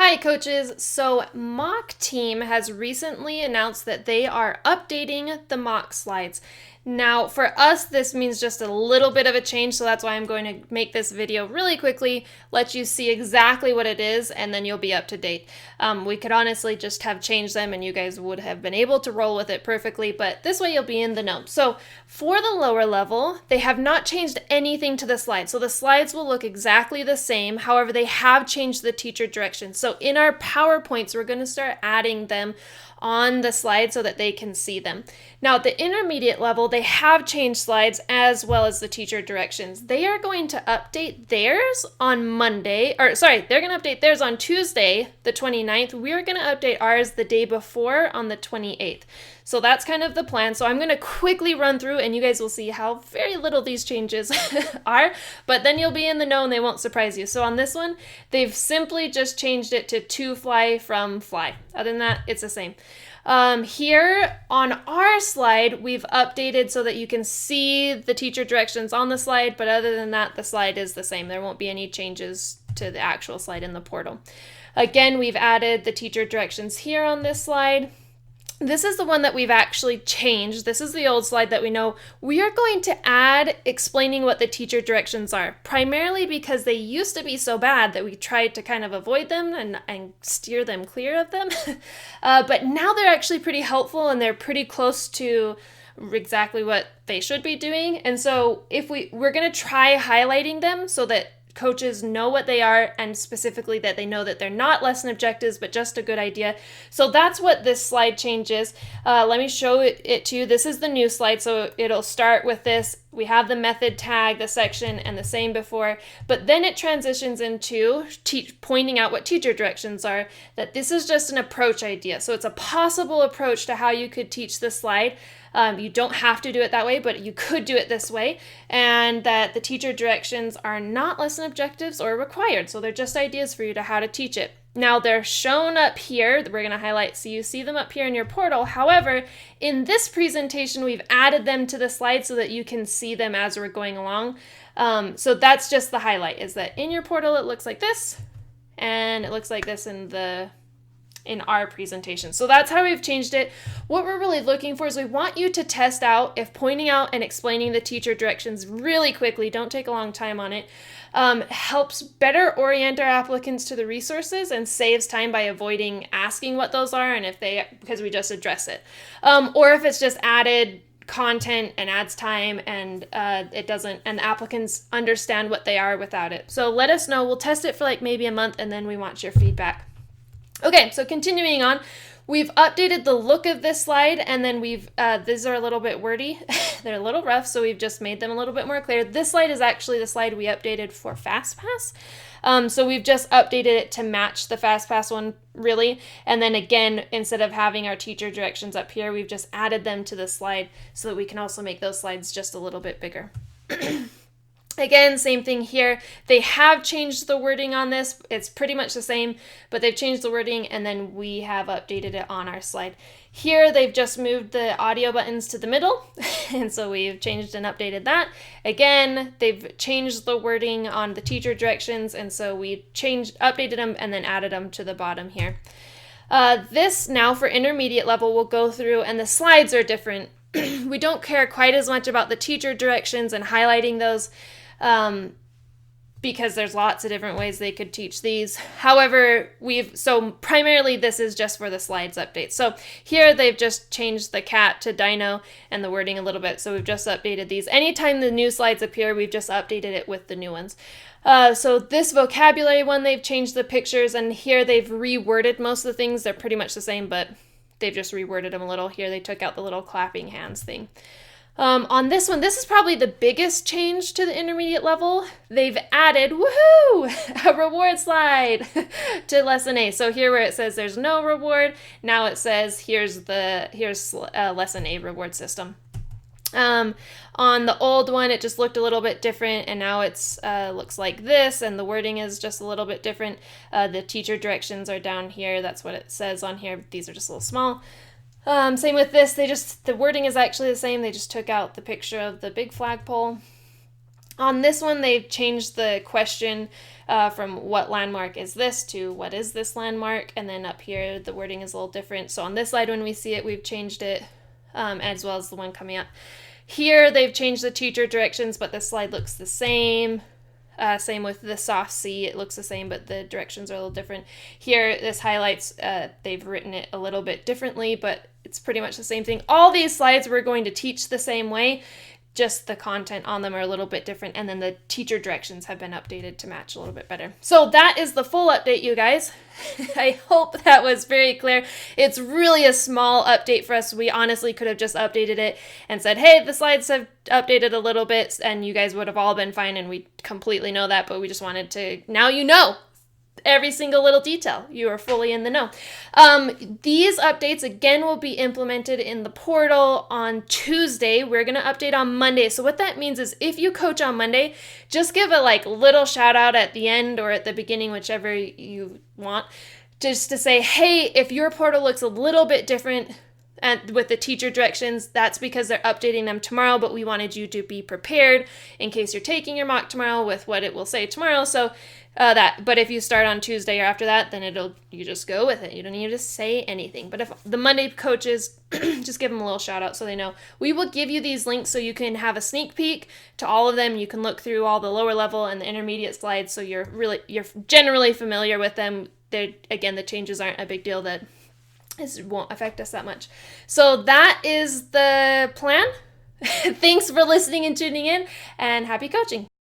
Hi, coaches. So, Mock Team has recently announced that they are updating the mock slides. Now, for us, this means just a little bit of a change, so that's why I'm going to make this video really quickly, let you see exactly what it is, and then you'll be up to date. We could honestly just have changed them and you guys would have been able to roll with it perfectly, but this way you'll be in the know. So, for the lower level, they have not changed anything to the slides. So, the slides will look exactly the same. However, they have changed the teacher directions. So, in our PowerPoints, we're going to start adding them on the slide so that they can see them. Now, at the intermediate level, they have changed slides as well as the teacher directions. They are going to update theirs on Monday, they're going to update theirs on Tuesday, the 29th. We're going to update ours the day before on the 28th. So that's kind of the plan. So I'm going to quickly run through and you guys will see how very little these changes are, but then you'll be in the know and they won't surprise you. So on this one, they've simply just changed it to fly from fly. Other than that, it's the same. Here on our slide, we've updated so that you can see the teacher directions on the slide, but other than that, the slide is the same. There won't be any changes to the actual slide in the portal. Again, we've added the teacher directions here on this slide. This is the one that we've actually changed. This is the old slide that we know. We are going to add explaining what the teacher directions are, primarily because they used to be so bad that we tried to kind of avoid them and steer them clear of them. But now they're actually pretty helpful and they're pretty close to exactly what they should be doing. And so if we're going to try highlighting them so that coaches know what they are, and specifically that they know that they're not lesson objectives, but just a good idea. So that's what this slide changes. Let me show it to you. This is the new slide, so it'll start with this. We have the method tag, the section, and the same before, but then it transitions into pointing out what teacher directions are, that this is just an approach idea. So it's a possible approach to how you could teach this slide. You don't have to do it that way, but you could do it this way, and that the teacher directions are not lesson objectives or required, so they're just ideas for you to how to teach it. Now they're shown up here, we're going to highlight so you see them up here in your portal. However, in this presentation, we've added them to the slide so that you can see them as we're going along. So that's just the highlight, is that in your portal it looks like this, and it looks like this in our presentation. So that's how we've changed it. What we're really looking for is we want you to test out if pointing out and explaining the teacher directions really quickly, don't take a long time on it, helps better orient our applicants to the resources and saves time by avoiding asking what those are and because we just address it. Or if it's just added content and adds time and and the applicants understand what they are without it. So let us know. We'll test it for like maybe a month and then we want your feedback. Okay, so continuing on, we've updated the look of this slide, and then these are a little bit wordy. They're a little rough, so we've just made them a little bit more clear. This slide is actually the slide we updated for FastPass. So we've just updated it to match the FastPass one, really. And then again, instead of having our teacher directions up here, we've just added them to the slide so that we can also make those slides just a little bit bigger. Again, same thing here. They have changed the wording on this. It's pretty much the same, but they've changed the wording and then we have updated it on our slide. Here, they've just moved the audio buttons to the middle, and so we've changed and updated that. Again, they've changed the wording on the teacher directions, and so we updated them and then added them to the bottom here. This now for intermediate level, we'll go through, and the slides are different. We don't care quite as much about the teacher directions and highlighting those, because there's lots of different ways they could teach these. However, so primarily this is just for the slides update. So here they've just changed the cat to dino and the wording a little bit. So we've just updated these. Anytime the new slides appear, we've just updated it with the new ones. So this vocabulary one, they've changed the pictures, and here they've reworded most of the things. They're pretty much the same, but they've just reworded them a little. Here they took out the little clapping hands thing. On this one, this is probably the biggest change to the intermediate level. They've added, woohoo, a reward slide to lesson A. So here where it says there's no reward, now it says here's lesson A reward system. On the old one, it just looked a little bit different, and now it's looks like this, and the wording is just a little bit different. The teacher directions are down here. That's what it says on here. These are just a little small. Same with this. The wording is actually the same. They just took out the picture of the big flagpole. On this one, they've changed the question from what landmark is this to what is this landmark, and then up here the wording is a little different. So on this slide, when we see it, we've changed it, as well as the one coming up. Here they've changed the teacher directions, but the slide looks the same. Same with the soft C, it looks the same, but the directions are a little different. Here, this highlights, they've written it a little bit differently, but it's pretty much the same thing. All these slides we're going to teach the same way, just the content on them are a little bit different, and then the teacher directions have been updated to match a little bit better. So that is the full update, you guys. I hope that was very clear. It's really a small update for us. We honestly could have just updated it and said, hey, the slides have updated a little bit, and you guys would have all been fine, and we completely know that, but we just wanted to, now you know every single little detail. You are fully in the know. These updates, again, will be implemented in the portal on Tuesday. We're going to update on Monday. So what that means is if you coach on Monday, just give a little shout out at the end or at the beginning, whichever you want, just to say, hey, if your portal looks a little bit different and with the teacher directions, that's because they're updating them tomorrow, but we wanted you to be prepared in case you're taking your mock tomorrow with what it will say tomorrow. So but if you start on Tuesday or after that, then you just go with it. You don't need to say anything. But if the Monday coaches, just give them a little shout out so they know. We will give you these links so you can have a sneak peek to all of them. You can look through all the lower level and the intermediate slides so you're generally familiar with them. Again, the changes aren't a big deal. That won't affect us that much. So that is the plan. Thanks for listening and tuning in, and happy coaching.